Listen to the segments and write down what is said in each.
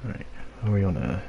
Right, are we on air?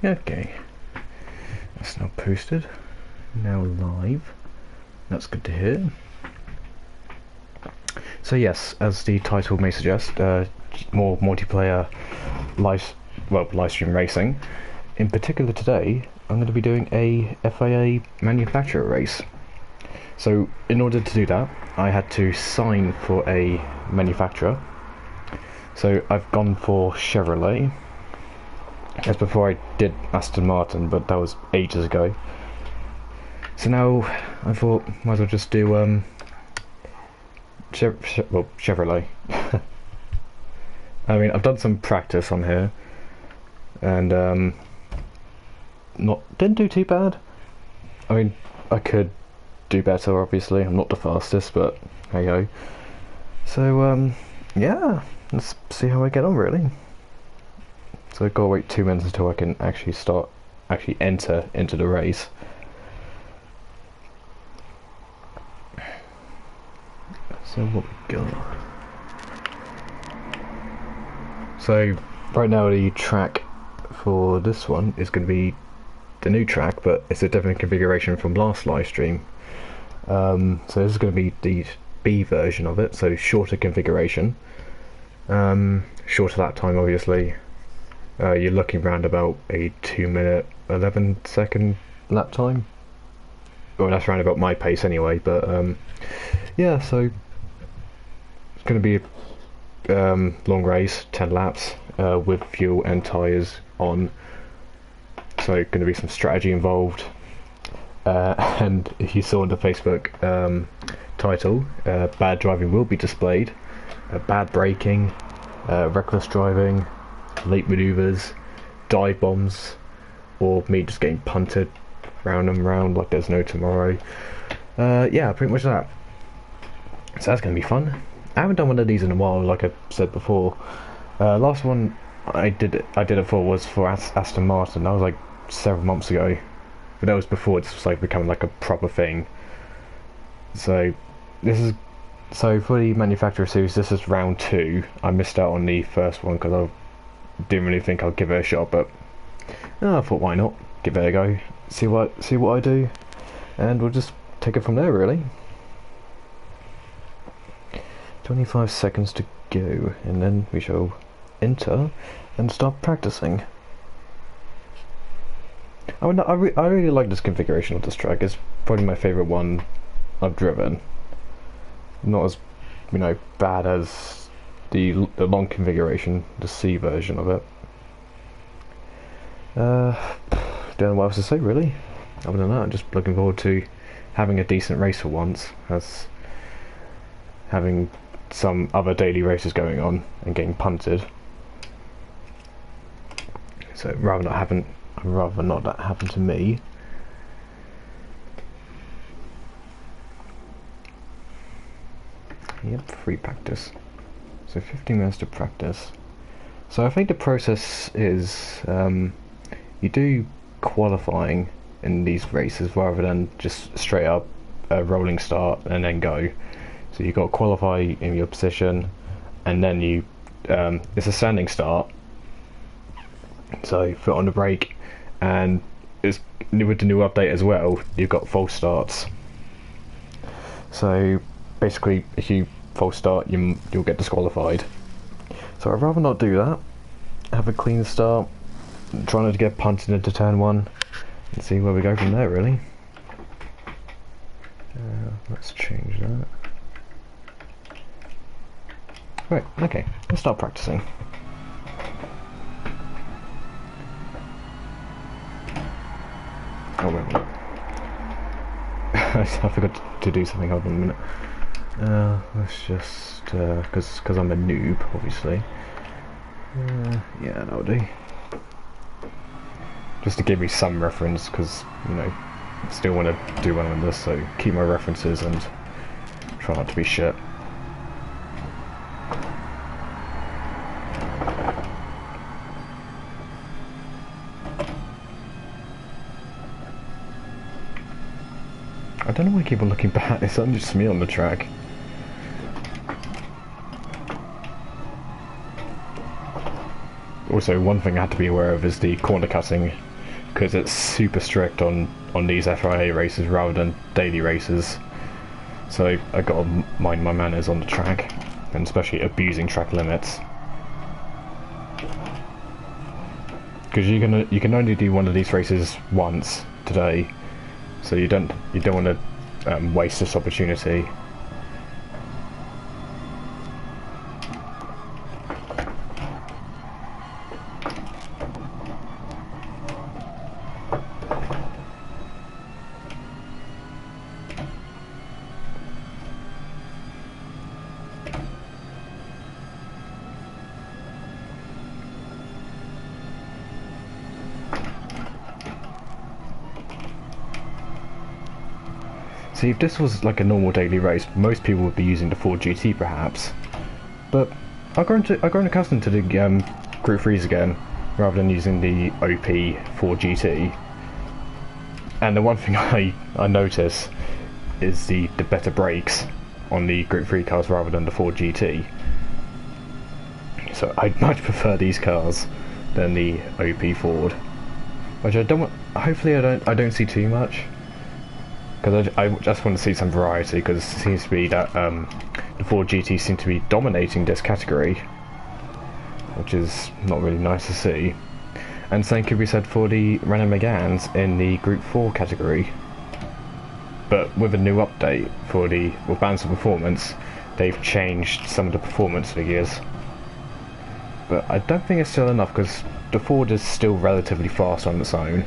Okay, that's now posted, now live. That's good to hear. So yes, as the title may suggest, more multiplayer live stream racing. In particular today, I'm going to be doing a FIA manufacturer race. So in order to do that, I had to sign for a manufacturer. So I've gone for Chevrolet. As before I did Aston Martin, but that was ages ago. So now I thought might as well just do Chevrolet. I mean, I've done some practice on here, and didn't do too bad. I mean, I could do better. Obviously, I'm not the fastest, but hey ho. So yeah, let's see how I get on really. So I've got to wait 2 minutes until I can actually enter into the race. So what we got? So right now the track for this one is going to be the new track, but it's a different configuration from last live stream. So this is going to be the B version of it, so shorter configuration. Shorter lap time obviously. You're looking around about a 2-minute 11-second lap time. Well, that's around about my pace anyway, but yeah, so it's going to be a long race, 10 laps, with fuel and tyres on. So going to be some strategy involved. And if you saw in the Facebook title, bad driving will be displayed, bad braking, reckless driving, late manoeuvres, dive bombs, or me just getting punted round and round like there's no tomorrow. Yeah, pretty much that. So that's going to be fun. I haven't done one of these in a while, like I said before. Last one I did it for was for Aston Martin. That was like several months ago, but that was before this was like becoming like a proper thing. So so for the manufacturer series, this is round 2. I missed out on the first one because I didn't really think I'd give it a shot, but I thought why not give it a go, see what I do, and we'll just take it from there really. 25 seconds to go, and then we shall enter and start practicing. I mean, I really like this configuration of this track. It's probably my favourite one I've driven. Not as, bad as the long configuration, the C version of it. Don't know what else to say really. Other than that, I'm just looking forward to having a decent race for once, as having some other daily races going on and getting punted. So I'd rather not that happen to me. Yep, free practice. So 15 minutes to practice. So I think the process is you do qualifying in these races rather than just straight up rolling start and then go. So you got to qualify in your position, and then you it's a standing start. So foot on the brake, and it's with the new update as well. You've got false starts. So basically, if you false start, you'll get disqualified. So I'd rather not do that. Have a clean start, try not to get punted into turn 1, and see where we go from there. Really. Let's change that. Right. Okay. Let's start practicing. Oh wait. I forgot to do something. Hold on a minute. Let's just because I'm a noob, obviously. Yeah, that'll do. Just to give me some reference, because you know, I still want to do well on this, so keep my references and try not to be shit. I don't know why I keep on looking back. It's not just me on the track. Also, one thing I had to be aware of is the corner cutting, because it's super strict on these FIA races rather than daily races. So I got to mind my manners on the track, and especially abusing track limits. Because you can only do one of these races once today, so you don't want to waste this opportunity. See, if this was like a normal daily race, most people would be using the Ford GT perhaps. But I've grown accustomed to the Group 3s again, rather than using the OP Ford GT. And the one thing I notice is the better brakes on the Group 3 cars rather than the Ford GT. So I'd much prefer these cars than the OP Ford, which hopefully I don't see too much. Because I just want to see some variety, because it seems to be that the Ford GT seem to be dominating this category, which is not really nice to see. And same could be said for the Renault Meganes in the Group 4 category. But with a new update for the Balance of Performance, they've changed some of the performance figures. But I don't think it's still enough, because the Ford is still relatively fast on its own.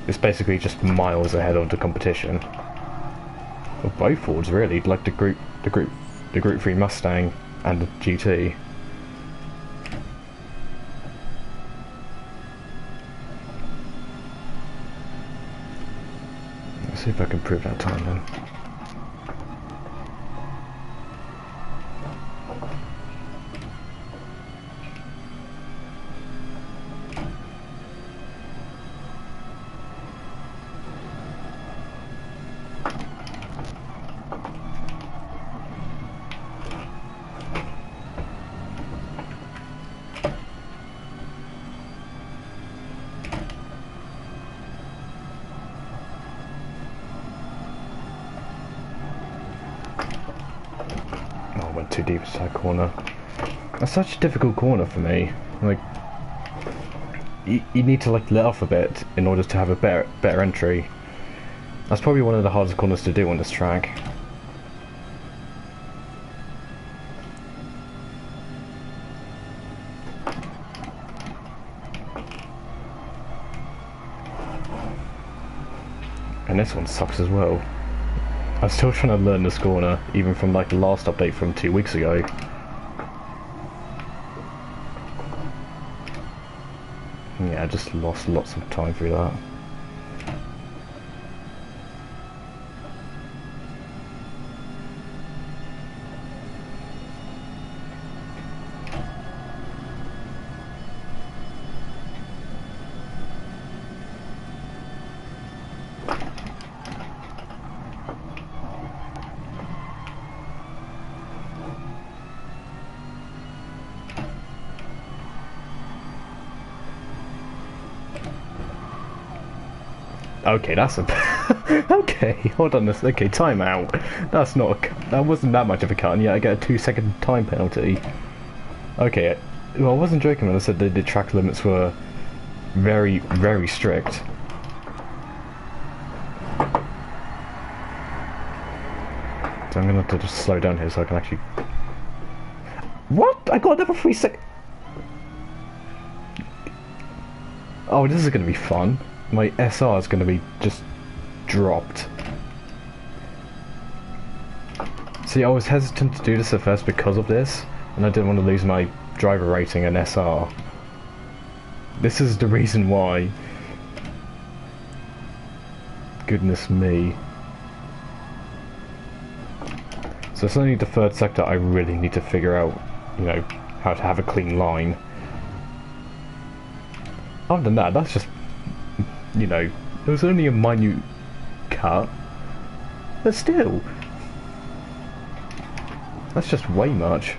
It's basically just miles ahead of the competition. Well, both Fords really, like the Group 3 Mustang and the GT. Let's see if I can prove that time then. Went too deep into that corner. That's such a difficult corner for me. Like, you need to like let off a bit in order to have a better entry. That's probably one of the hardest corners to do on this track. And this one sucks as well. I'm still trying to learn this corner, even from like the last update from 2 weeks ago. Yeah, I just lost lots of time through that. Okay, that's a... okay, hold on this. Okay, timeout. That's not a... That wasn't that much of a cut, and yet I get a 2-second time penalty. Okay, well, I wasn't joking when I said that the track limits were very, very strict. So I'm gonna have to just slow down here so I can actually... What? I got another 3 seconds... Oh, this is gonna be fun. My SR is going to be just dropped. See, I was hesitant to do this at first because of this, and I didn't want to lose my driver rating and SR. This is the reason why. Goodness me. So it's only the third sector I really need to figure out, you know, how to have a clean line. Other than that, that's just... You know, it was only a minute cut, but still, that's just way much.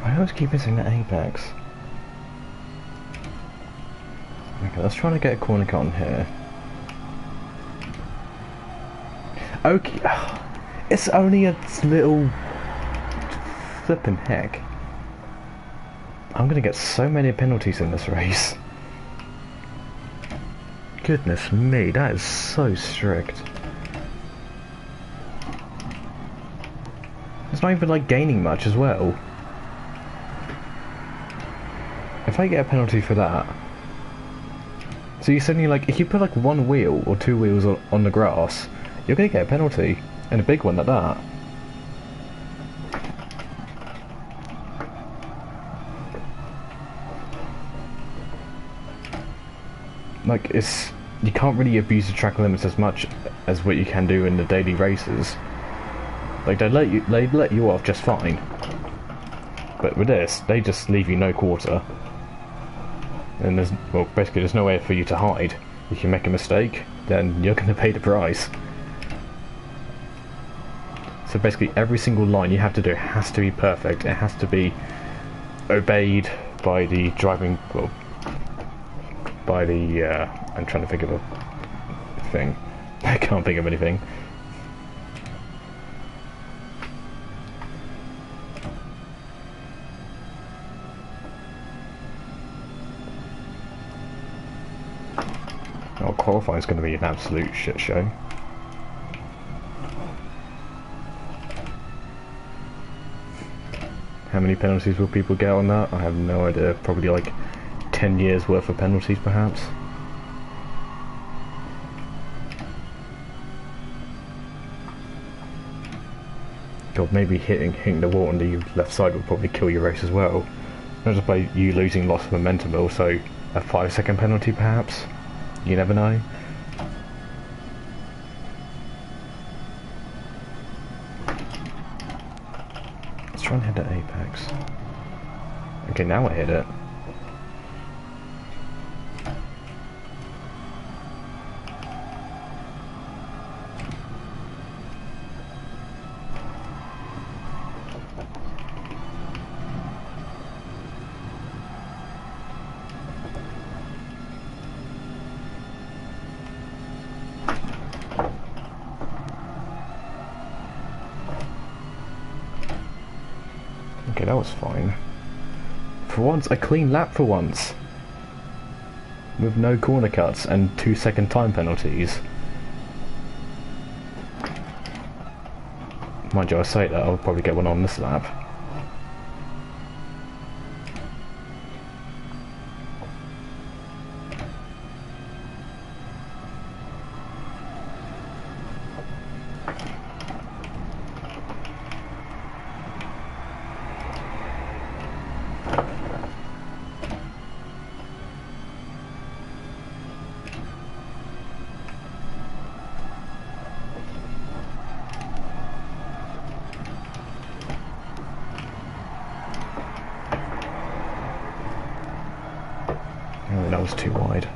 I always keep missing the apex. Okay, let's try to get a corner cut on here. Okay, it's only a little flipping heck. I'm gonna get so many penalties in this race. Goodness me, that is so strict. It's not even like gaining much as well. If I get a penalty for that, so you're suddenly like, if you put like one wheel or two wheels on the grass, you're gonna get a penalty, and a big one at that. Like, it's, you can't really abuse the track limits as much as what you can do in the daily races. Like, they let you off just fine, but with this, they just leave you no quarter. And there's, well, basically there's nowhere for you to hide. If you make a mistake, then you're going to pay the price. So basically every single line you have to do has to be perfect. It has to be obeyed by the driving, well, by the, I'm trying to think of a thing. I can't think of anything. Oh, qualifying is going to be an absolute shit show. How many penalties will people get on that? I have no idea. Probably like 10 years worth of penalties perhaps. God, maybe hitting the wall on the left side would probably kill your race as well. Not just by you losing lots of momentum, but also a 5-second penalty perhaps. You never know. try and hit the apex. Okay, now I hit it. Okay, that was fine. For once, a clean lap for once. With no corner cuts and 2-second time penalties. Mind you, I say that, I'll probably get one on this lap. Oh, that was too wide.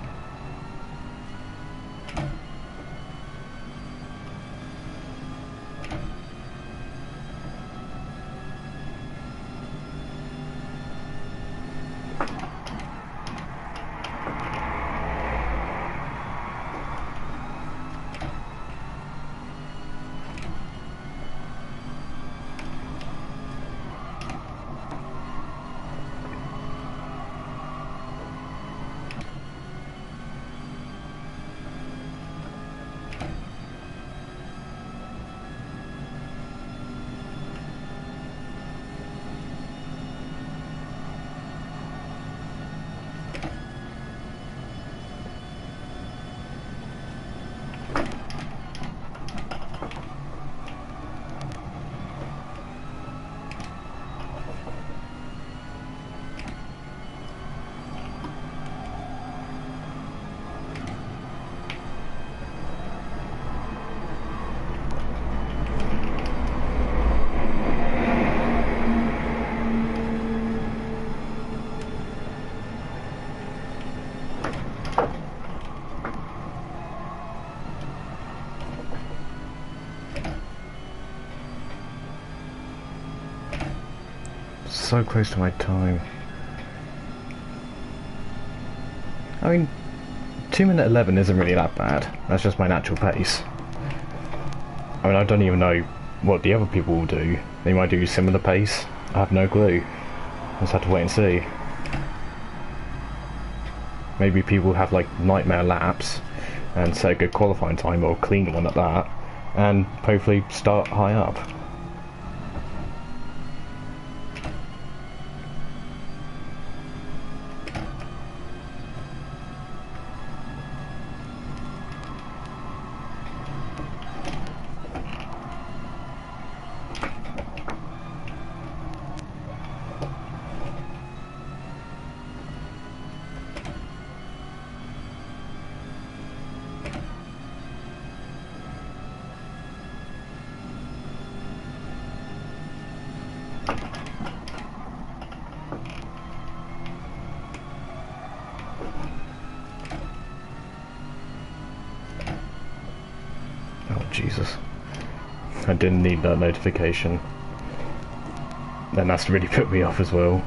So close to my time. I mean, 2:11 isn't really that bad. That's just my natural pace. I mean, I don't even know what the other people will do. They might do similar pace. I have no clue. I just have to wait and see. Maybe people have like nightmare laps and set a good qualifying time or a clean one at that, and hopefully start high up. Oh Jesus, I didn't need that notification. Then that's really put me off as well.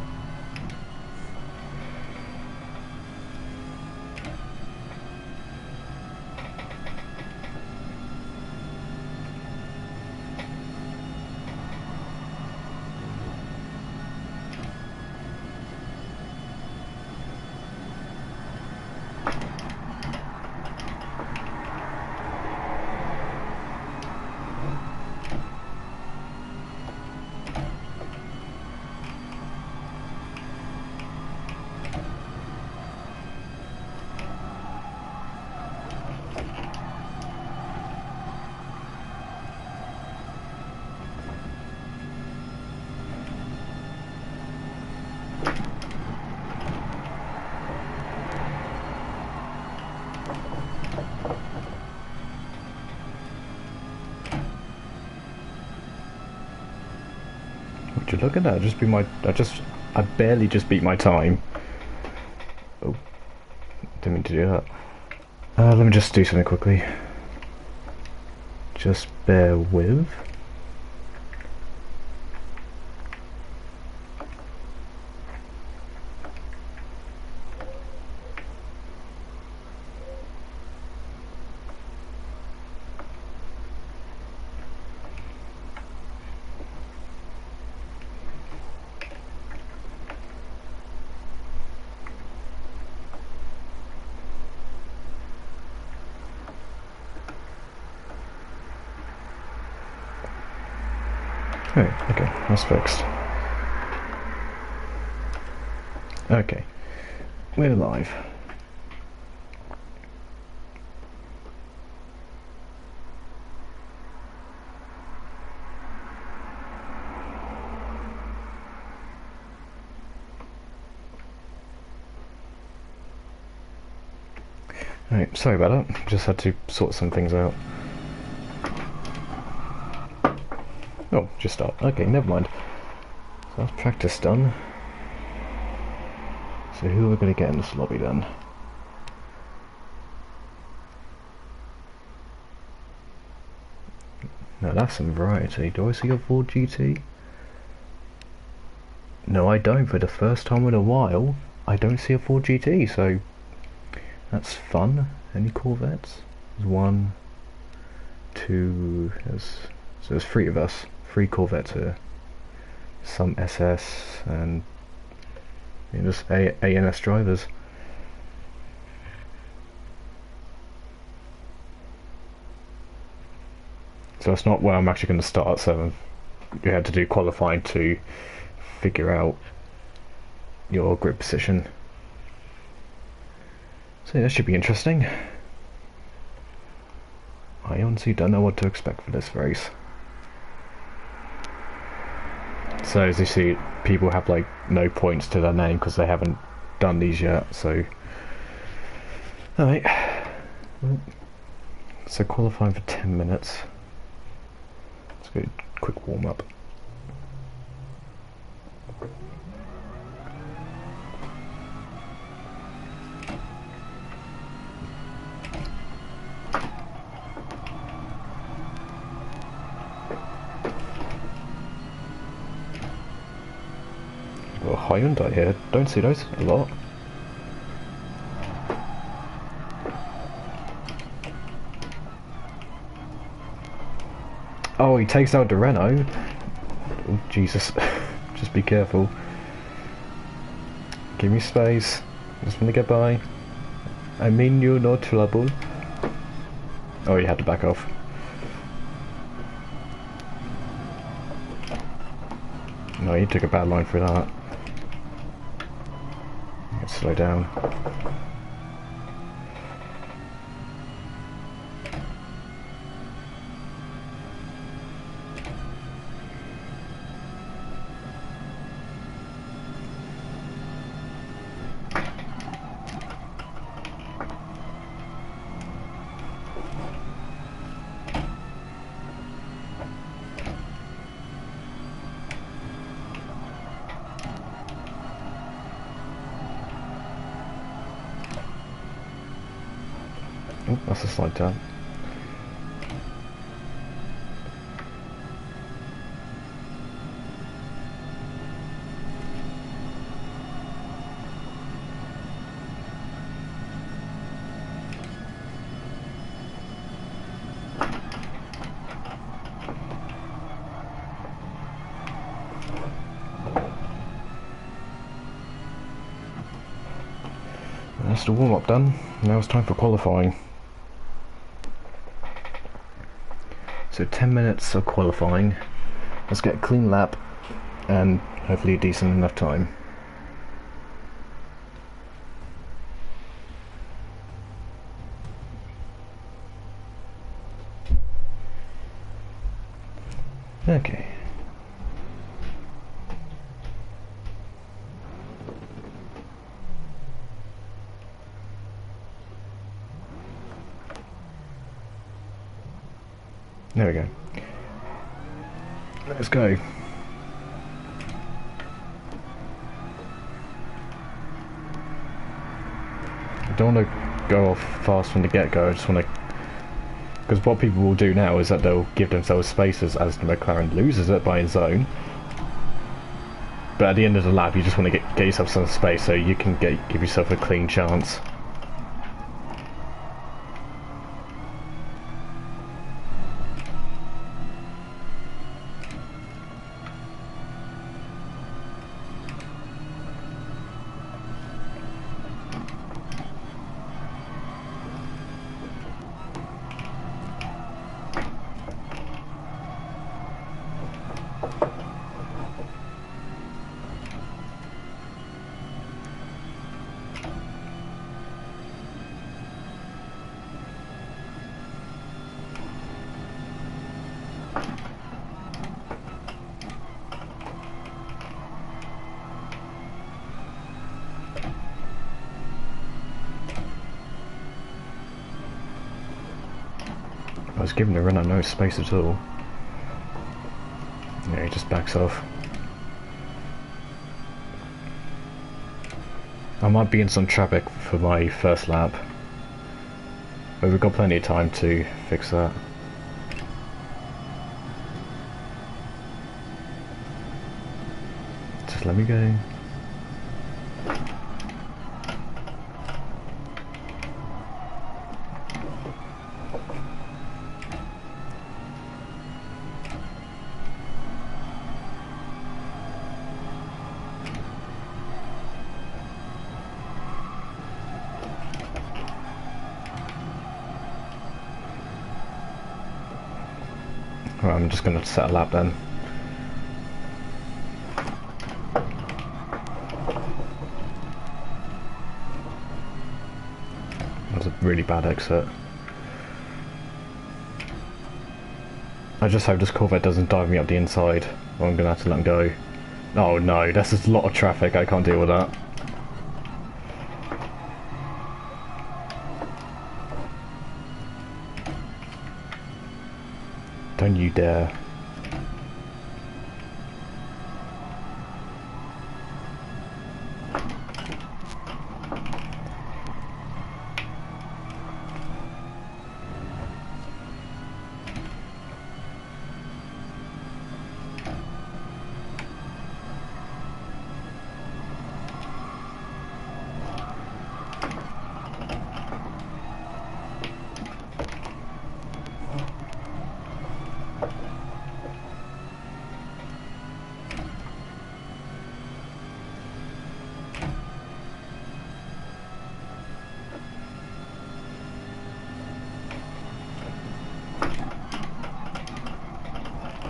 look at that. I barely just beat my time. Oh, didn't mean to do that. Let me just do something quickly. Just bear with. Oh, okay, that's fixed. Okay, we're live. Alright, sorry about that. Just had to sort some things out. Oh, just start. Okay, never mind. So that's practice done. So who are we going to get in this lobby then? Now that's some variety. Do I see a Ford GT? No, I don't. For the first time in a while, I don't see a Ford GT, so that's fun. Any Corvettes? There's one, two, so there's three of us. 3 Corvettes here. Some SS and just ANS drivers. So it's not where I'm actually going to start, so you had to do qualifying to figure out your grid position. So that should be interesting. I honestly don't know what to expect for this race. So as you see, people have like no points to their name because they haven't done these yet, so alright. So qualifying for 10 minutes. Let's go quick warm up. Hyundai here, don't see those a lot. Oh, he takes out the Renault. Oh, Jesus, just be careful. Give me space, just want to get by. I mean you no trouble. Oh, you had to back off. No, you took a bad line for that. Slow down. Oh, that's a slide down. That's the warm-up done. Now it's time for qualifying. So 10 minutes of qualifying. Let's get a clean lap and hopefully a decent enough time. Okay. There we go. Let's go. don't want to go off fast from the get-go. I just want to... Because what people will do now is that they'll give themselves spaces as the McLaren loses it by his own. But at the end of the lap, you just want to get yourself some space so you can give yourself a clean chance. I was giving the runner no space at all. Yeah, he just backs off. I might be in some traffic for my first lap, but we've got plenty of time to fix that. Just let me go. Right, I'm just going to set a lap then. That was a really bad exit. I just hope this Corvette doesn't dive me up the inside, or I'm going to have to let him go. Oh no, that's just a lot of traffic, I can't deal with that. Don't you dare.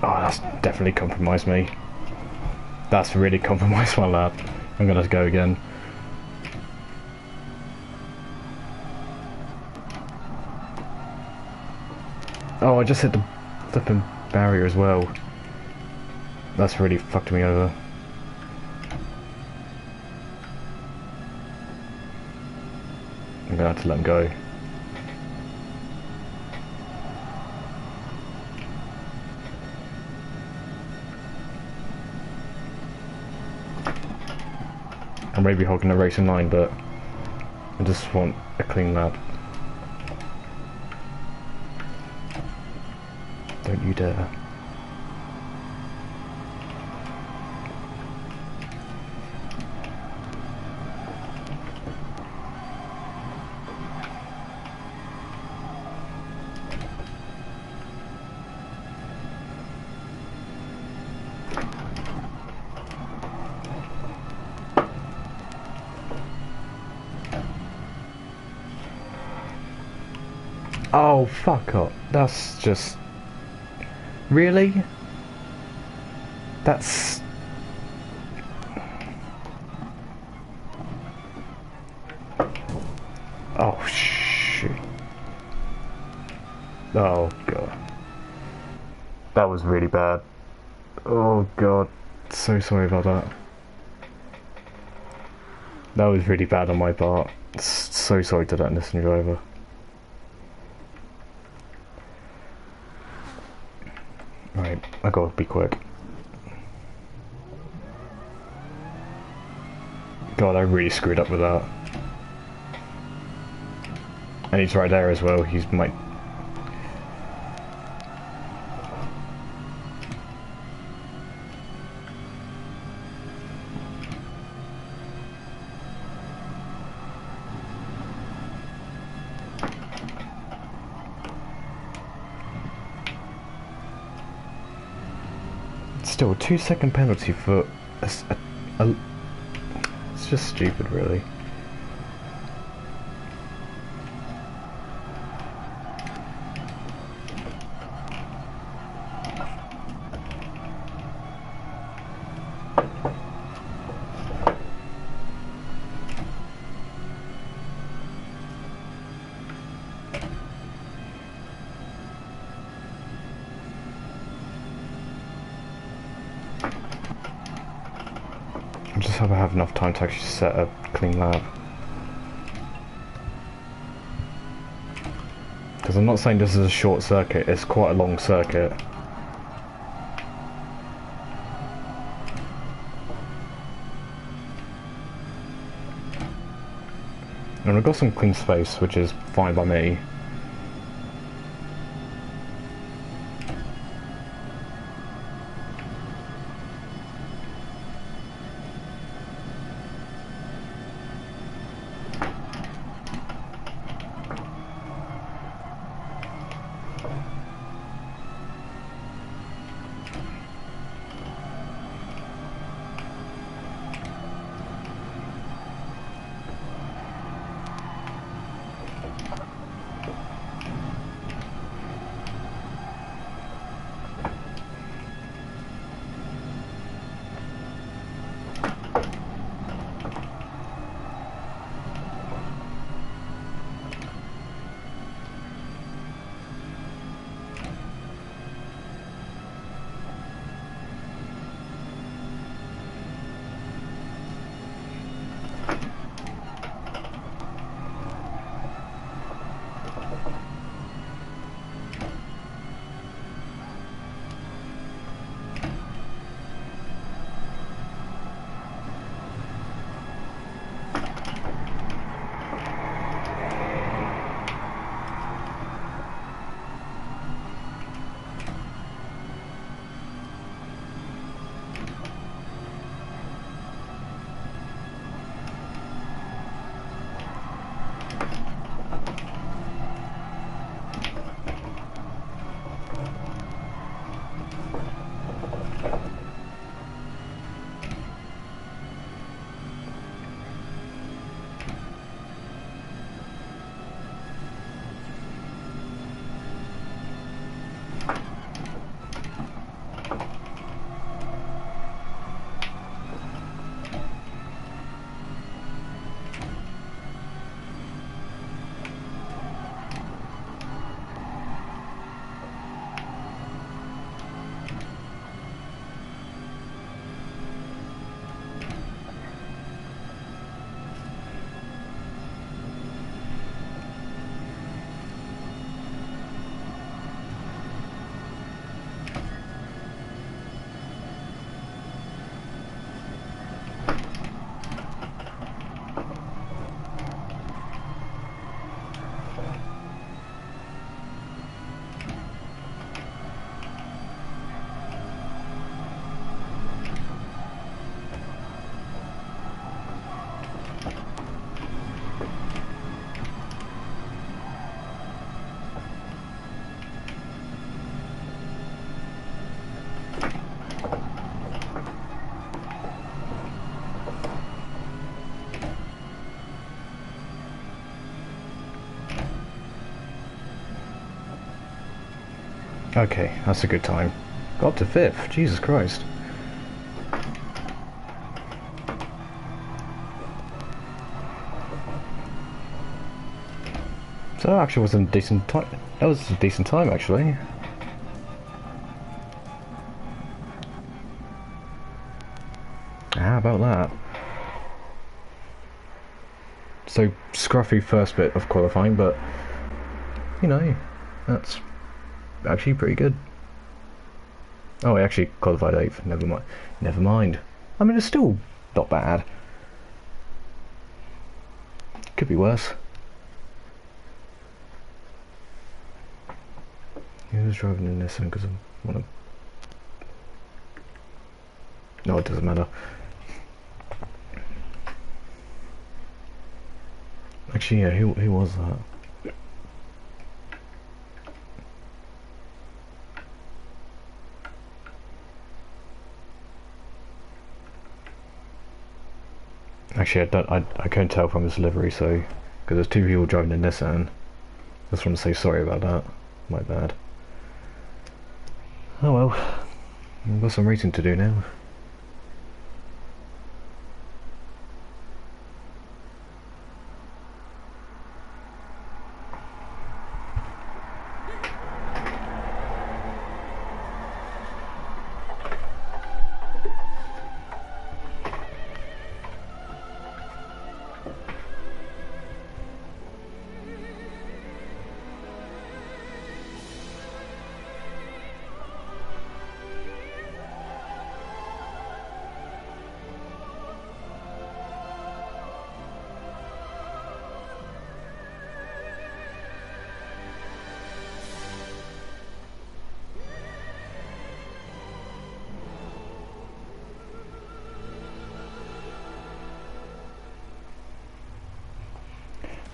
Oh, that's definitely compromised me. That's really compromised my lap. I'm gonna go again. Oh, I just hit the flipping barrier as well. That's really fucked me over. I'm gonna have to let him go. I may be hogging a racing line, but I just want a clean lap. Don't you dare. Oh, fuck up. That's just... Really? That's... Oh, shit. Oh, God. That was really bad. Oh, God. So sorry about that. That was really bad on my part. So sorry to that listening driver. Right, I gotta be quick. God, I really screwed up with that. And he's right there as well. He's might. Still, a 2-second penalty for it's just stupid, really. I just hope I have enough time to actually set a clean lap. Because I'm not saying this is a short circuit, it's quite a long circuit. And I've got some clean space, which is fine by me. Okay, that's a good time. Got up to 5th, Jesus Christ. So that actually was a decent time. That was a decent time, actually. How about that? So, scruffy first bit of qualifying, but, you know, that's actually pretty good. Oh, I actually qualified 8th, never mind. Never mind. I mean, it's still not bad. Could be worse. was driving in this one because I want to... No, it doesn't matter. Actually, yeah, who was that? Actually, I couldn't tell from his livery, so because there's two people driving in Nissan. Just want to say sorry about that. My bad. Oh well, we've got some racing to do now.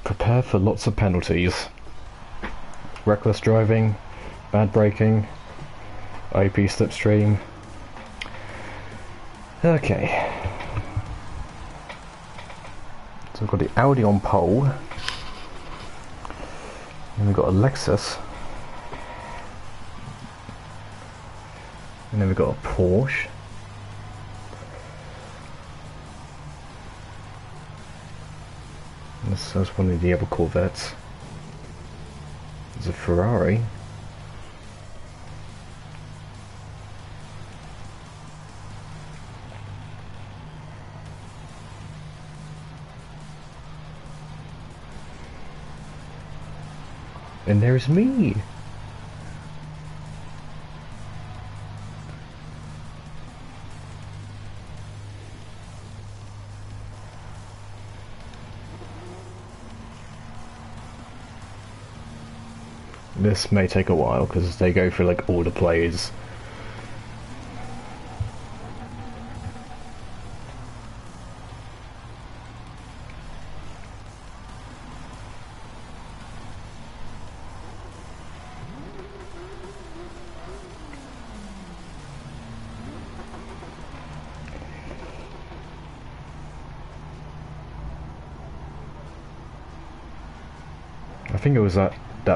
Prepare for lots of penalties. Reckless driving, bad braking, OP slipstream. Okay. So we've got the Audi on pole. And we've got a Lexus. And then we've got a Porsche. That's one of the other Corvettes. There's a Ferrari. And there's me. This may take a while because they go through like all the plays. I think it was that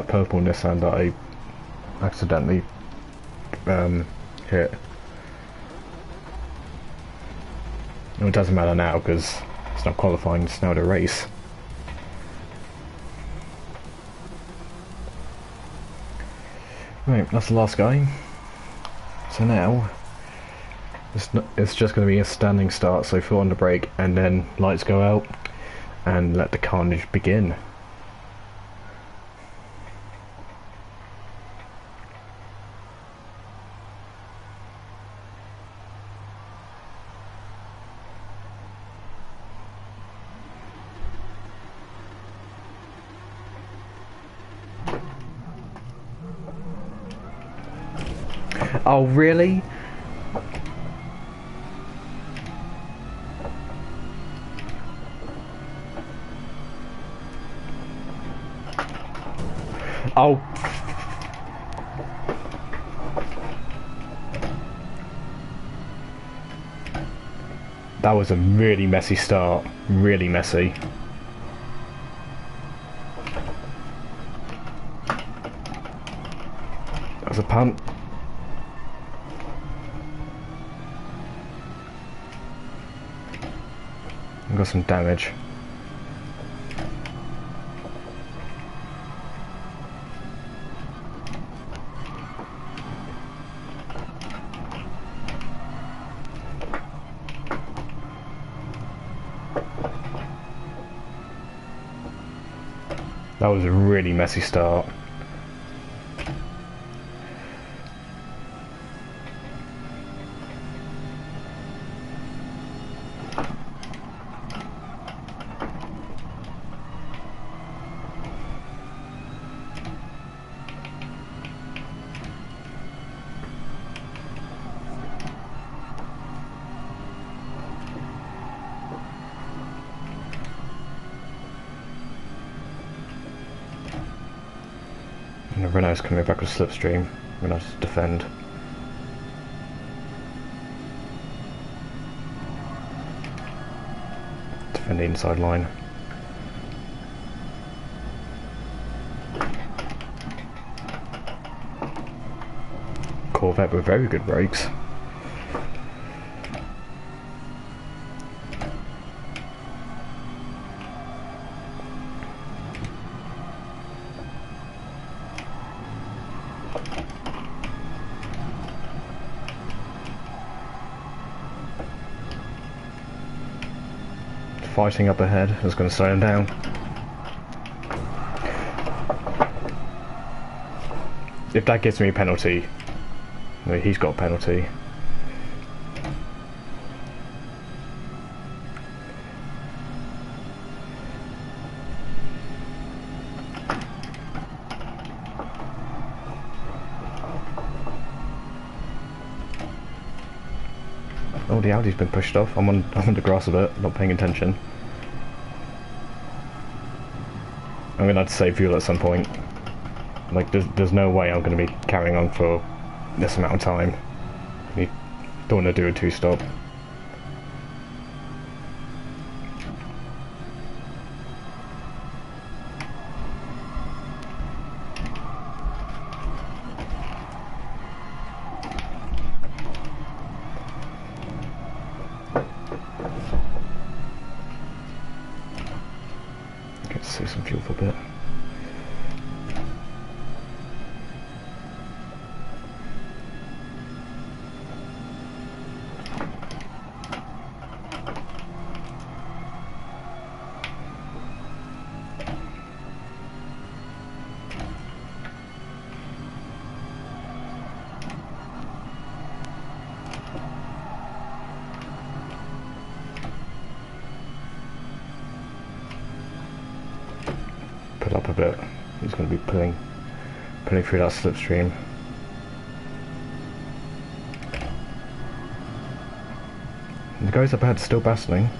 purple Nissan that I accidentally hit. Well, it doesn't matter now because it's not qualifying, it's now the race. Right, that's the last guy. So now it's just going to be a standing start, so foot on the brake and then lights go out and let the carnage begin. Oh, really? Oh. That was a really messy start. Really messy. That was a punt. I've got some damage. That was a really messy start. And Renault's coming back with slipstream. Renault's defend. Defend the inside line. Corvette with very good brakes. Fighting up ahead, that's going to slow him down. If that gives me a penalty, I mean, he's got a penalty. Oh, the Audi's been pushed off. I'm on the grass a bit, not paying attention. I'm gonna have to save fuel at some point. Like, there's no way I'm gonna be carrying on for this amount of time. You don't want to do a two-stop. Get to save some fuel for a bit. Put up a bit. He's going to be pulling through that slipstream. And the guys up ahead still battling.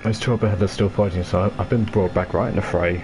Those two up ahead are still fighting, so I've been brought back right in the fray.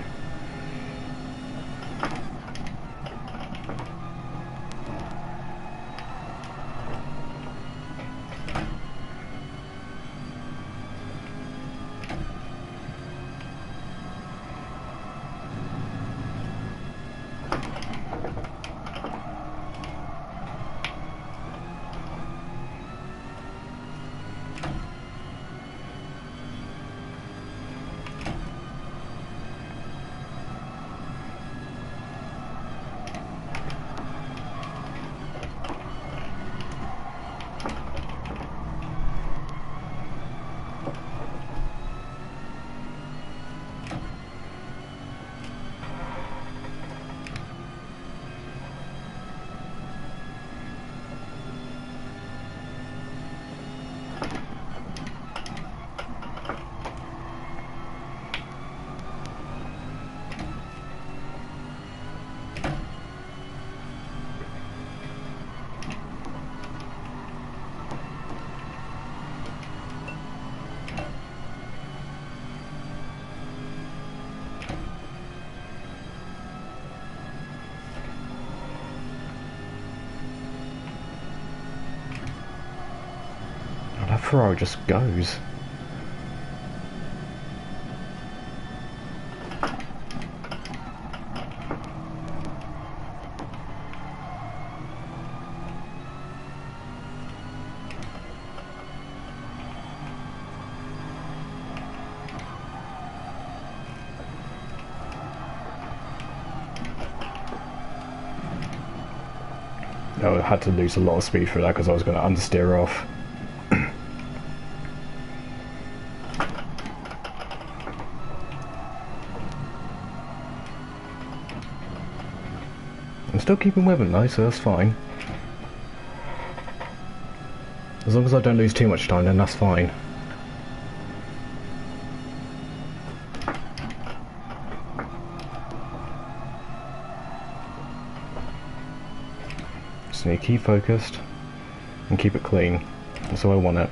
That Ferrari just goes. I had to lose a lot of speed for that because I was going to understeer off. I'm still keeping with him though, so that's fine. As long as I don't lose too much time, then that's fine. Just need to keep focused and keep it clean. That's how I want it.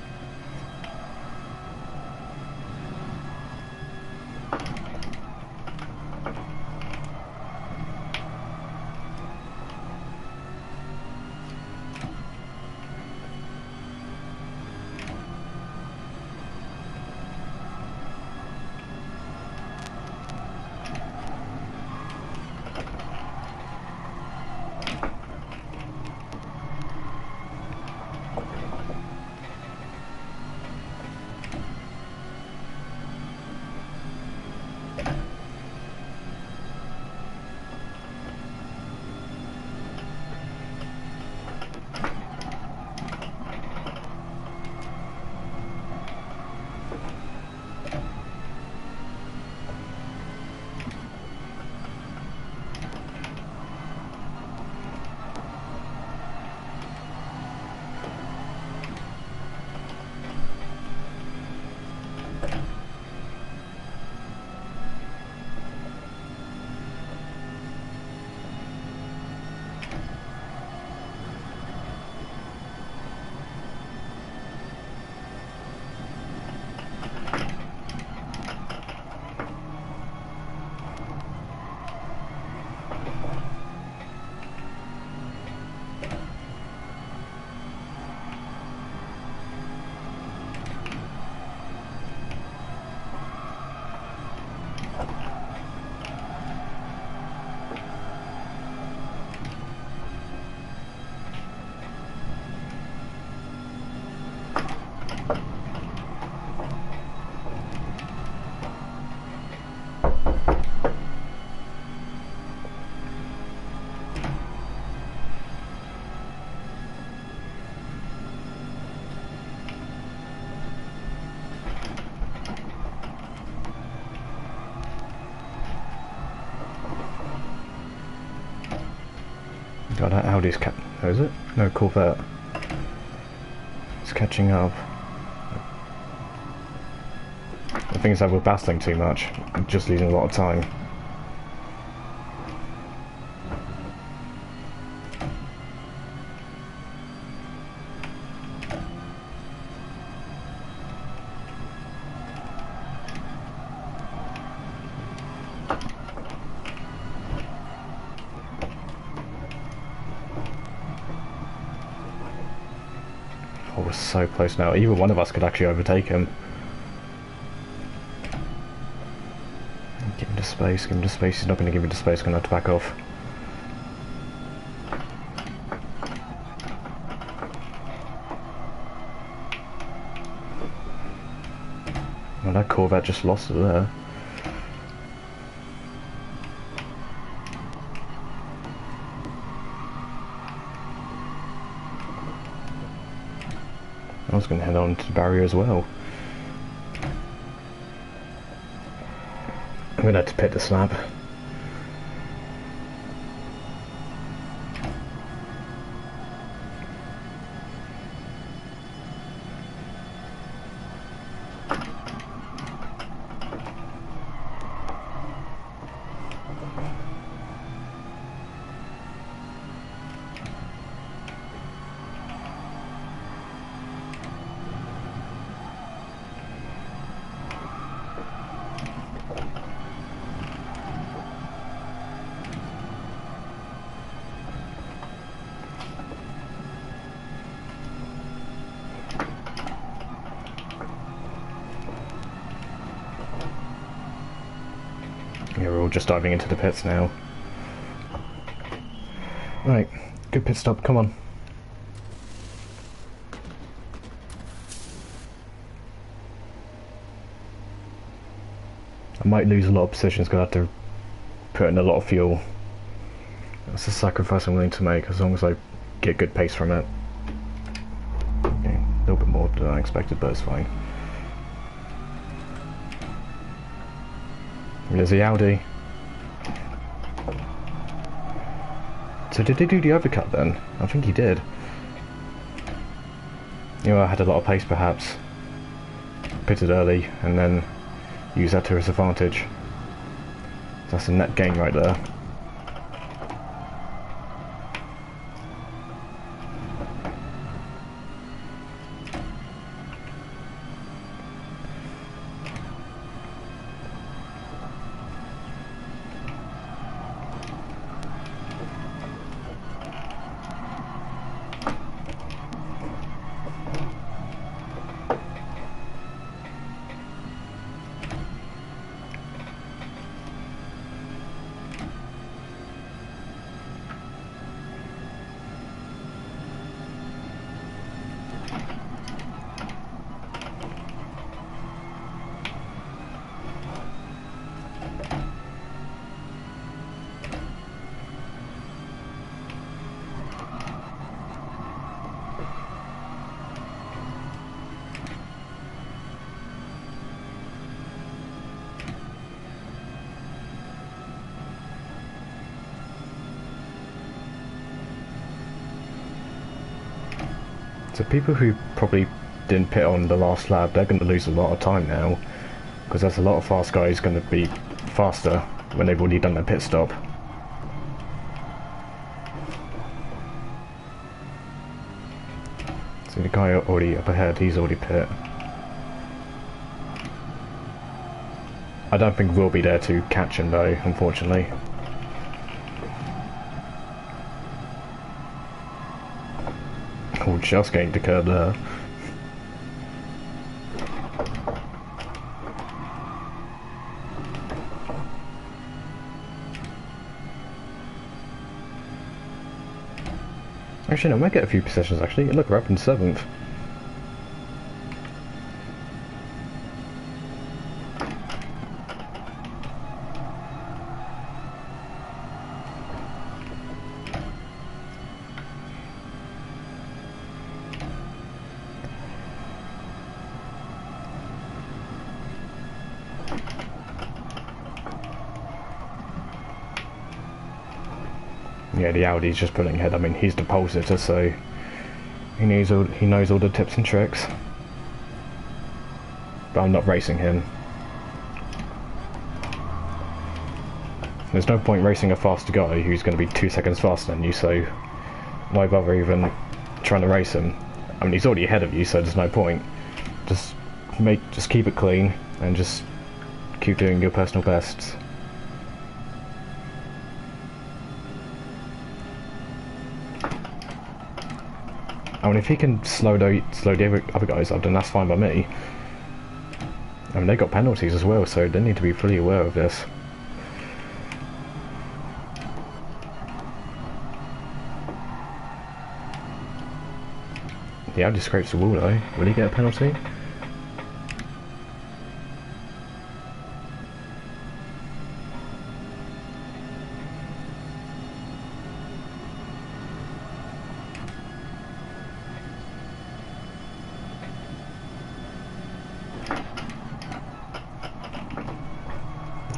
God, that Audi's oh, is it? No, Corvette. It's catching up. The thing is that we're battling too much. I'm just losing a lot of time. Oh, we're so close now. Either one of us could actually overtake him. Give him the space, give him the space. He's not going to give me the space, going to have to back off. Well, that Corvette just lost it there. I was going to head on to the barrier as well. I'm going to have to pit the slab. Yeah, we're all just diving into the pits now. Right, good pit stop, come on. I might lose a lot of positions because I have to put in a lot of fuel. That's a sacrifice I'm willing to make as long as I get good pace from it. Okay, a little bit more than I expected, but it's fine. There's the Audi. So did he do the overcut then? I think he did. You know, I had a lot of pace perhaps. Pitted early and then use that to his advantage. So that's a net gain right there. So people who probably didn't pit on the last lap, they're going to lose a lot of time now, because there's a lot of fast guys going to be faster when they've already done their pit stop. So the guy already up ahead, he's already pit. I don't think we'll be there to catch him though, unfortunately. Oh, just getting to curb there. Actually, no, I might get a few possessions actually. Look, we're up in 7th. Yeah, the Audi's just pulling ahead. I mean, he's the pole sitter, so he knows all the tips and tricks. But I'm not racing him. There's no point racing a faster guy who's going to be 2 seconds faster than you, so why bother even trying to race him? I mean, he's already ahead of you, so there's no point. Just keep it clean and just keep doing your personal bests. I mean, if he can slow the other guys up, then that's fine by me. I mean, they got penalties as well, so they need to be fully aware of this. The Audi scrapes the wall though. Will he get a penalty?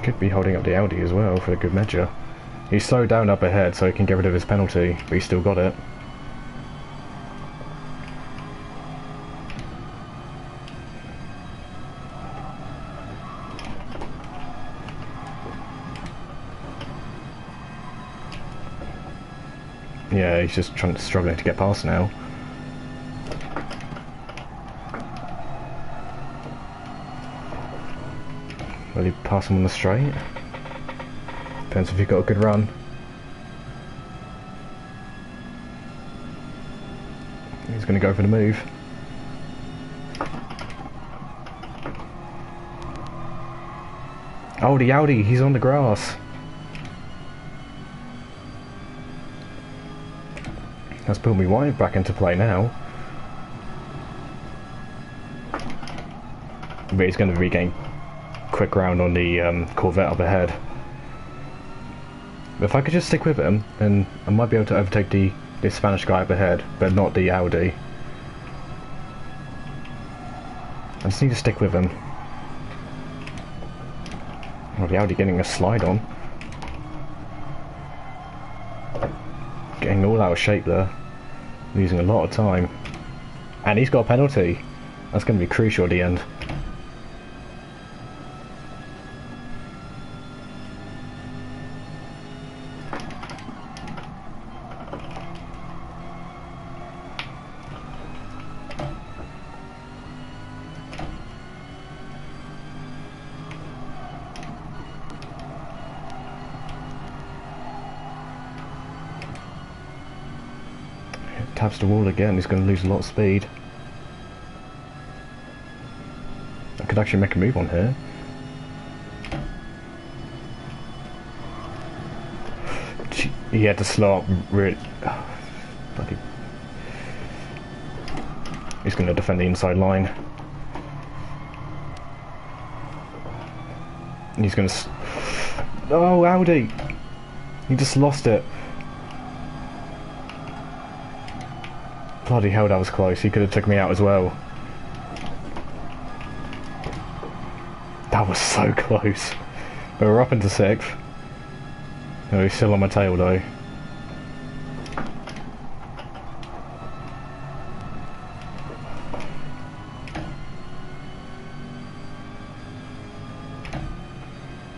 Could be holding up the Audi as well for a good measure. He's slowed down up ahead so he can get rid of his penalty, but he's still got it. Yeah, he's just struggling to get past now. Will he pass him on the straight? Depends if you've got a good run. He's going to go for the move. Oh, the Audi, he's on the grass. That's put me wide back into play now. But he's going to regain quick round on the Corvette up ahead. If I could just stick with him, then I might be able to overtake the this Spanish guy up ahead, but not the Audi. I just need to stick with him. Oh, the Audi getting a slide on. Getting all out of shape there. Losing a lot of time. And he's got a penalty. That's going to be crucial at the end. Taps the wall again, he's going to lose a lot of speed. I could actually make a move on here. He had to slow up really. Bloody. He's going to defend the inside line. And he's going to. Oh, Audi! He just lost it. Bloody hell, that was close. He could have took me out as well. That was so close. But we're up into 6th. Oh, he's still on my tail though.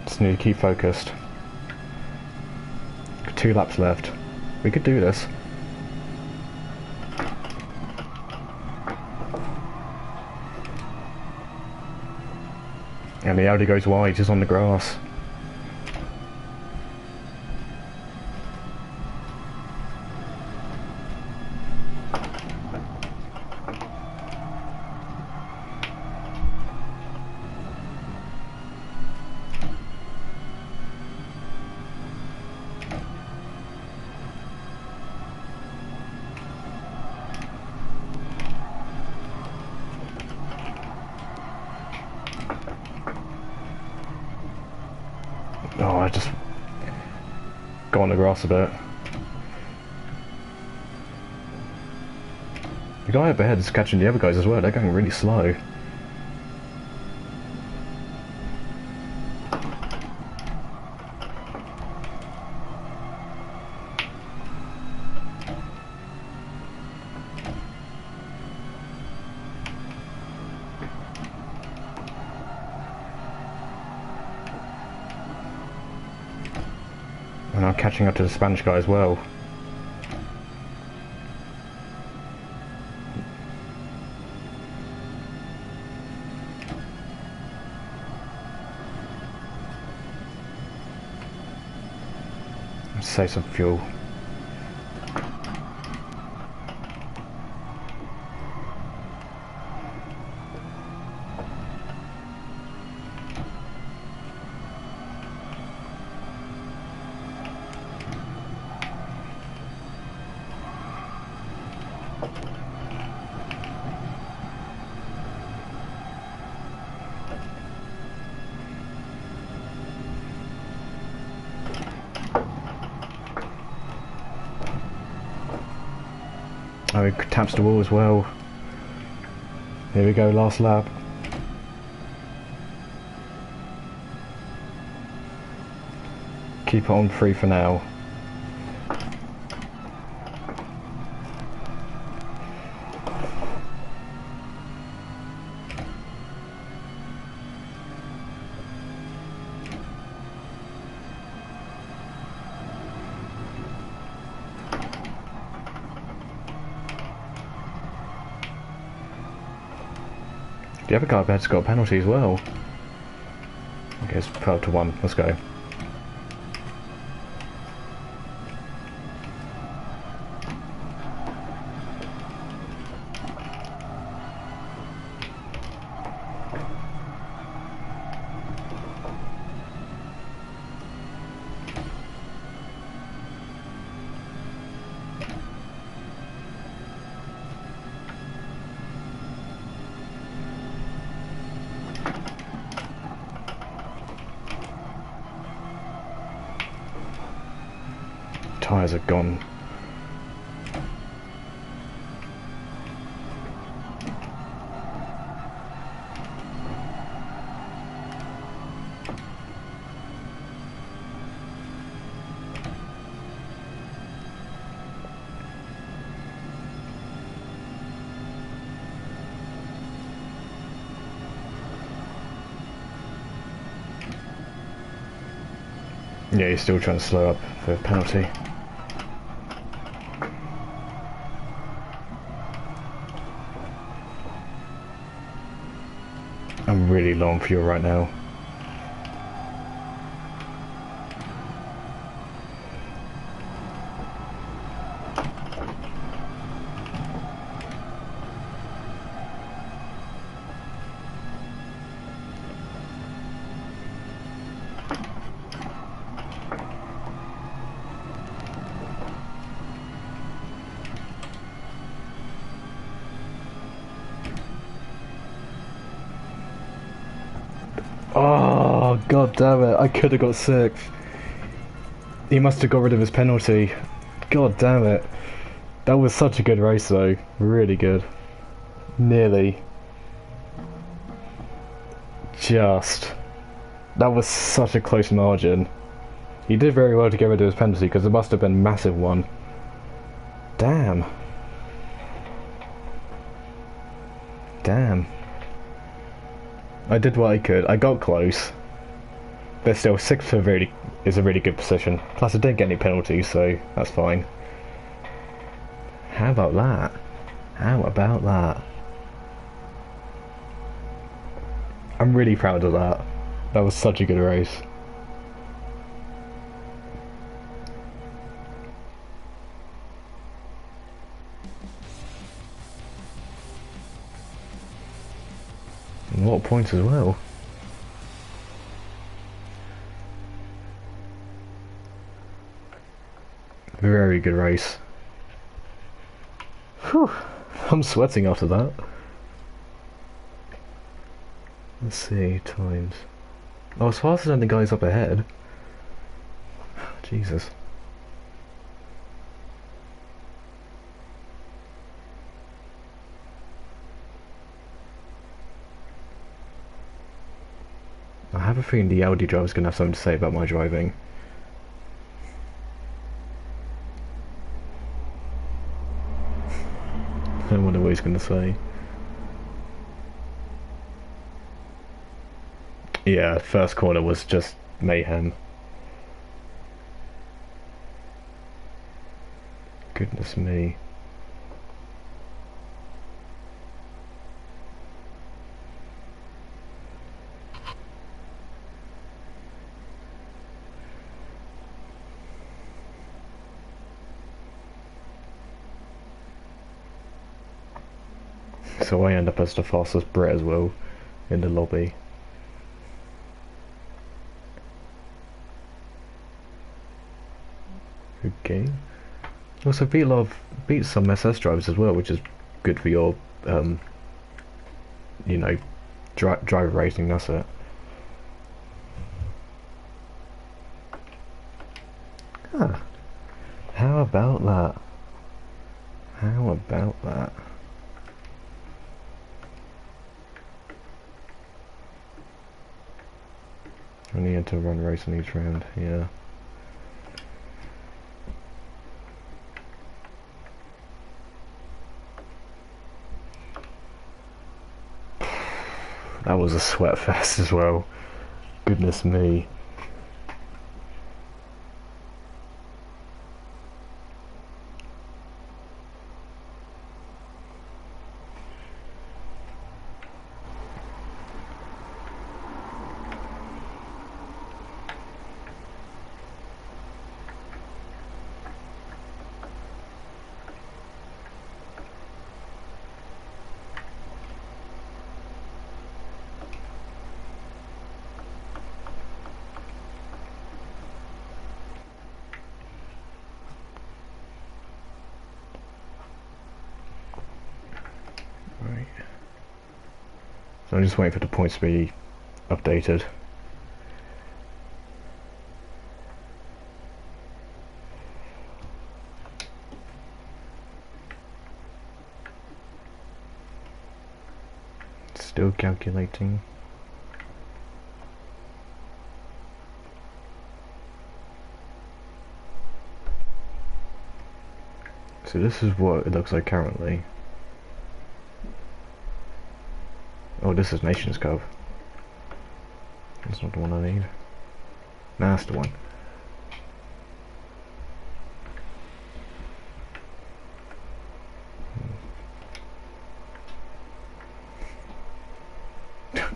Just need to keep focused. 2 laps left. We could do this. And the Audi goes wide, just on the grass. Oh, I just got on the grass a bit. The guy up ahead is catching the other guys as well, they're going really slow. And I'm catching up to the Spanish guy as well. Let's save some fuel. Oh, he taps the wall as well. Here we go, last lap. Keep it on 3 for now. The other guy bed's got a penalty as well. Okay, it's 12 to 1. Let's go. Tyres are gone. Yeah, he's still trying to slow up for a penalty. I'm really low on fuel right now. Oh, god damn it, I could have got 6th. He must have got rid of his penalty. God damn it. That was such a good race though. Really good. Nearly. Just. That was such a close margin. He did very well to get rid of his penalty because it must have been a massive one. Damn. Damn. I did what I could. I got close. But still, 6th is a really good position. Plus, I didn't get any penalties, so that's fine. How about that? How about that? I'm really proud of that. That was such a good race. And a lot of points as well. Very good race. Whew, I'm sweating after that. Let's see, times. I was faster than the guys up ahead. Jesus. I have a feeling the Audi driver's gonna have something to say about my driving. I wonder what he's gonna say. Yeah, first corner was just mayhem. Goodness me. So I end up as the fastest Brit as well in the lobby. Okay. Also beat some SS drivers as well, which is good for your you know, driver rating. That's it. Ah, how about that? How about that? I need to run racing each round, yeah. That was a sweat fest as well. Goodness me. So I'm just waiting for the points to be updated. Still calculating. So this is what it looks like currently. Oh, this is Nations Cup. That's not the one I need. Nah, that's the one.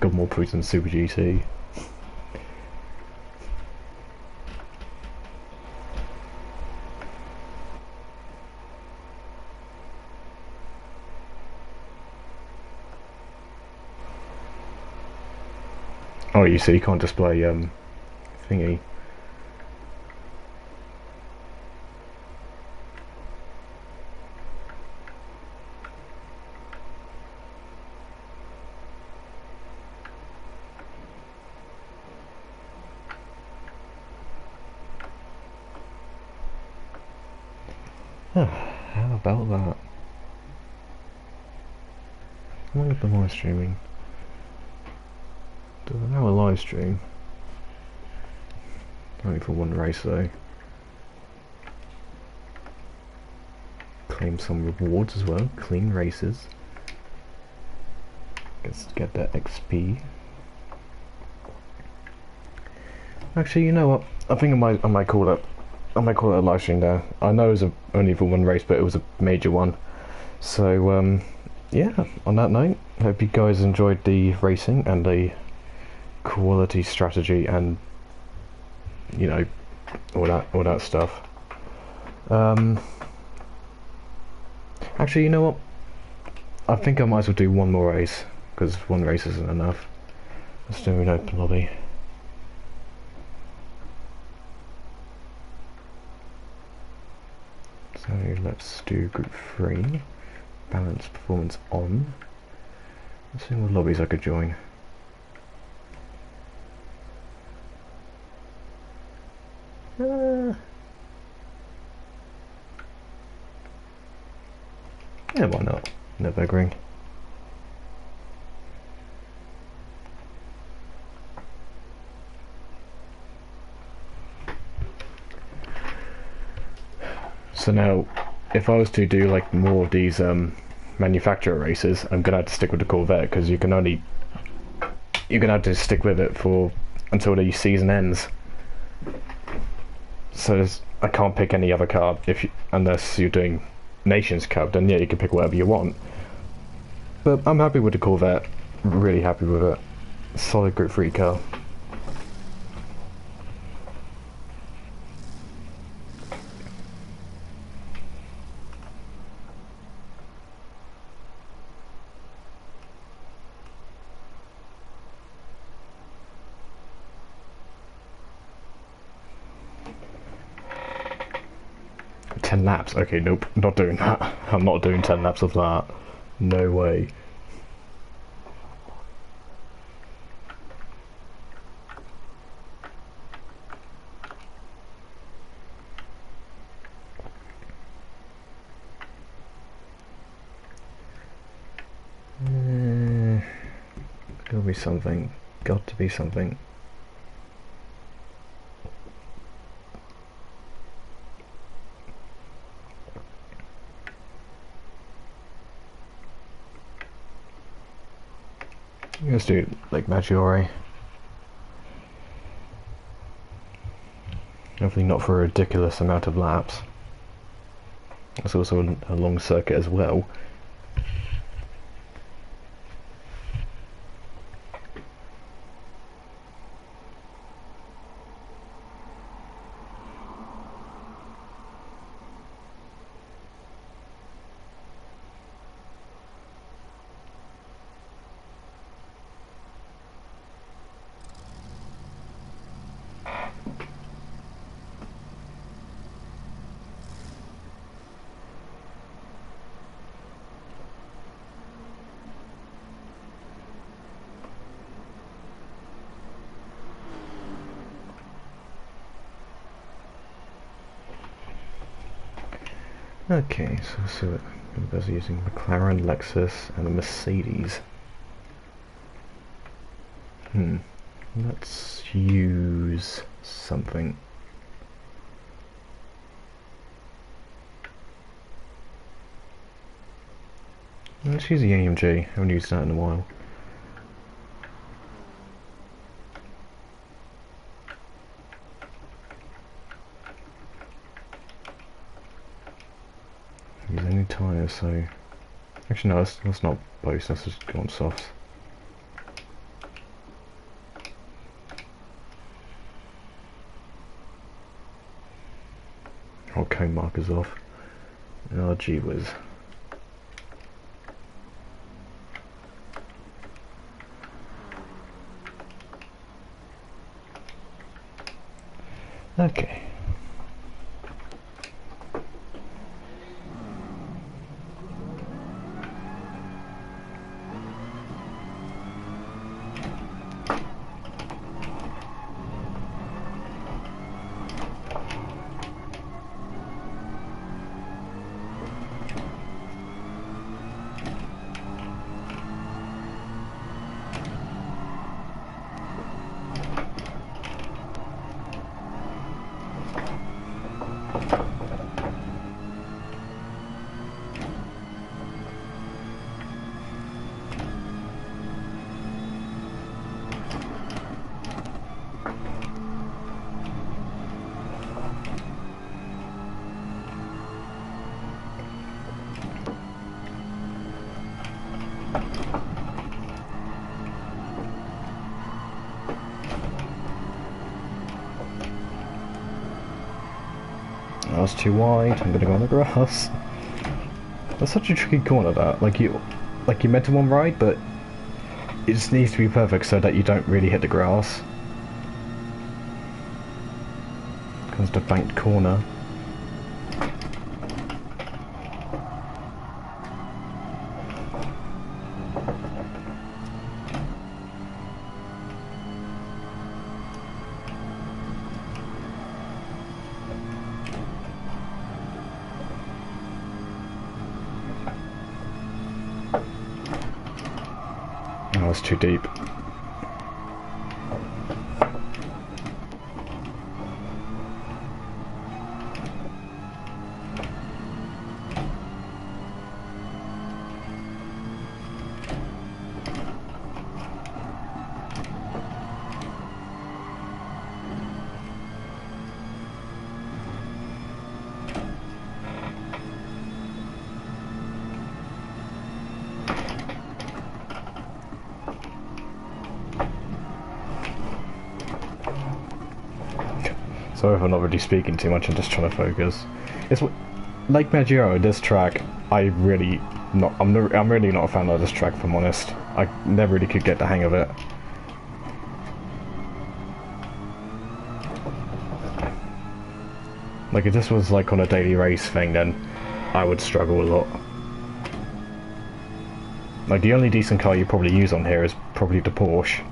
got more points than Super GT. Oh, you see, you can't display thingy. How about that? How long have been live streaming? Do an hour live stream. Only for one race though. Claim some rewards as well. Clean races. Let's get that XP. Actually, you know what? I think I might call it. I might call it a live stream now. I know it was only for one race, but it was a major one. So yeah. On that note, hope you guys enjoyed the racing and the quality strategy and you know all that stuff. Actually, you know what? I think I might as well do one more race because one race isn't enough. Let's do an open lobby. So let's do group 3. Balance performance on. Let's see what lobbies I could join. Yeah, why not? Nürburgring. So now, if I was to do like more of these manufacturer races, I'm gonna have to stick with the Corvette because you're gonna have to stick with it for until the season ends. So I can't pick any other car unless you're doing Nations Cup. Then yeah, you can pick whatever you want. But I'm happy with the Corvette. Really happy with it. Solid Group 3 car. Laps. Okay, nope, not doing that. I'm not doing 10 laps of that. No way. Gotta be something. Got to be something. Let's do like Maggiore. Hopefully not for a ridiculous amount of laps. It's also a long circuit as well. Okay, so let's see what you guys are using. McLaren, Lexus, and a Mercedes. Let's use something. Let's use the AMG. I haven't used that in a while. Use any tyres, so... Actually no, let's not boast, let's just go on softs. more cone markers off. Oh, gee whiz. Okay. That's too wide. I'm gonna go on the grass. That's such a tricky corner, that. Like you meant to one ride, but it just needs to be perfect so that you don't really hit the grass. Comes to banked corner. Oh, it's too deep. Sorry if I'm not really speaking too much, I'm just trying to focus. It's like Maggiore, this track, I'm really not a fan of this track, if I'm honest. I never really could get the hang of it. Like if this was like on a daily race thing, then I would struggle a lot. Like the only decent car you probably use on here is probably the Porsche.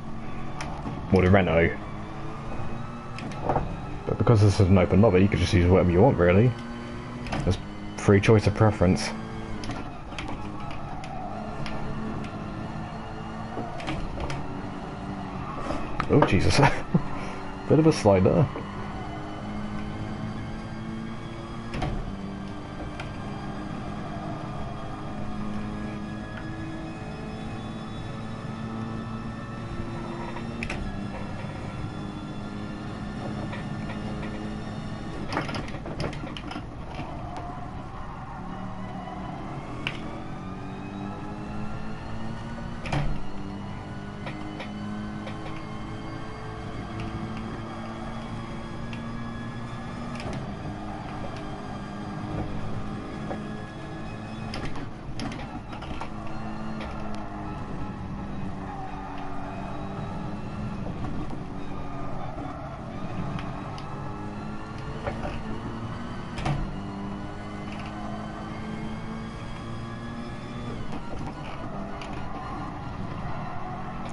Or the Renault. But because this is an open lobby, you could just use whatever you want, really. There's free choice of preference. Oh, Jesus. Bit of a slide there.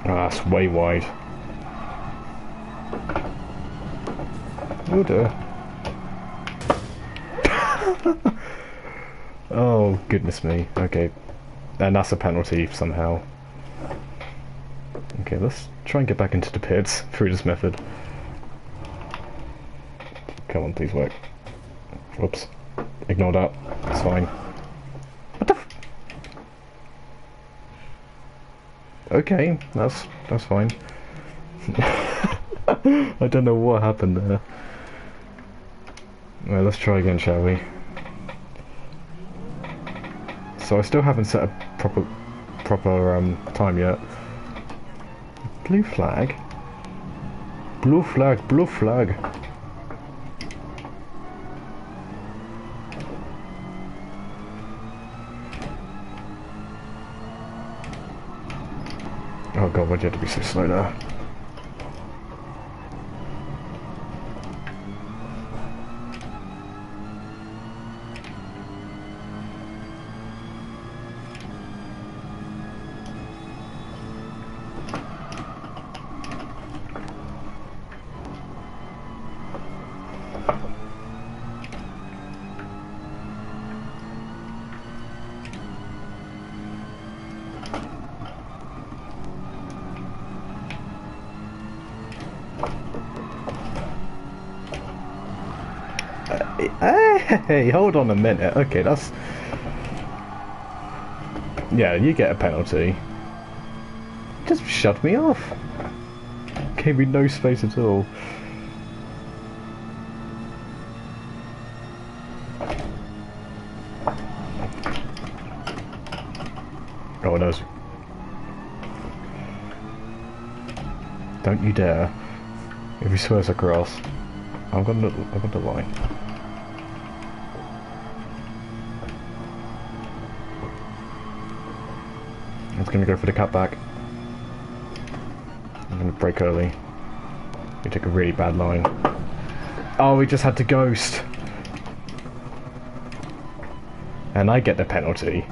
Ah, that's way wide. Oh dear. Oh, goodness me. Okay. And that's a penalty somehow. Okay, let's try and get back into the pits through this method. Come on, please work. Whoops. Ignore that. It's fine. What the f— Okay, that's fine. I don't know what happened there. Well, let's try again, shall we? So I still haven't set a proper time yet. Blue flag? Blue flag, blue flag. Oh god, why'd you have to be so slow there? Hey, hold on a minute. Okay, that's... Yeah, you get a penalty. Just shut me off. Gave me no space at all. Oh no. Don't you dare. If you swerve across, I'm gonna lie. I was gonna go for the cutback. I'm gonna brake early. You took a really bad line. Oh, we just had to ghost. And I get the penalty.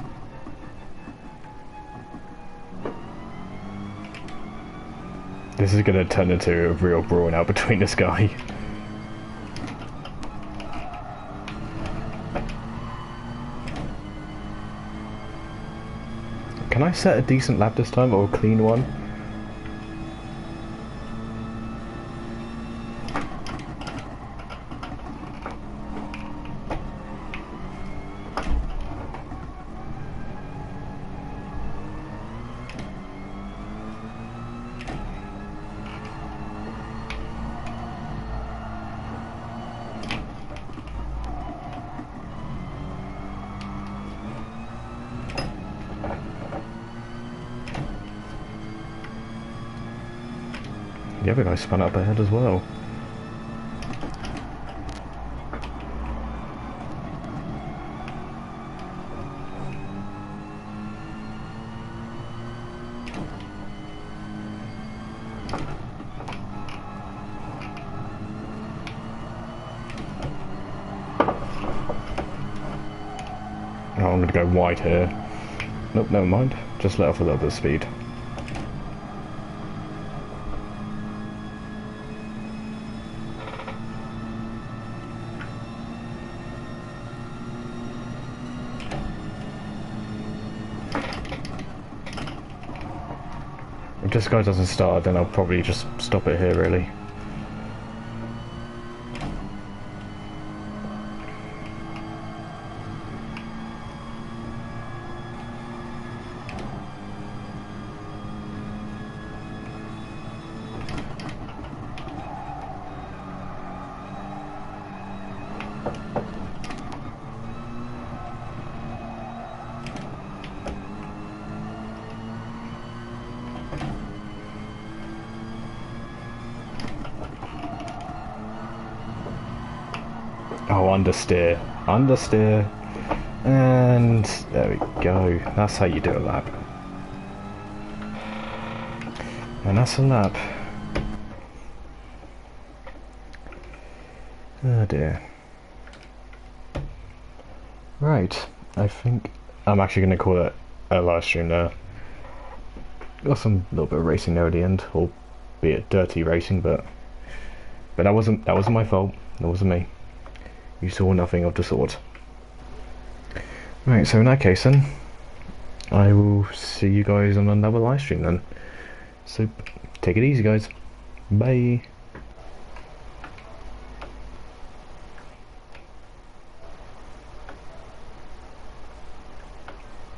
This is gonna turn into a real brawl now between this guy. Can I set a decent lap this time, or a clean one? The other guy spun up ahead as well. Oh, I'm gonna go wide here. Nope, never mind. Just let off a little bit of speed. If this guy doesn't start, then I'll probably just stop it here, really. Oh, understeer. Understeer. And there we go. That's how you do a lap. And that's a lap. Oh dear. Right. I think I'm actually going to call it a live stream there. Got some little bit of racing there at the end, albeit dirty racing, but that wasn't my fault. That wasn't me. You saw nothing of the sort. Right, so in that case then, I will see you guys on another live stream then. So, take it easy guys. Bye.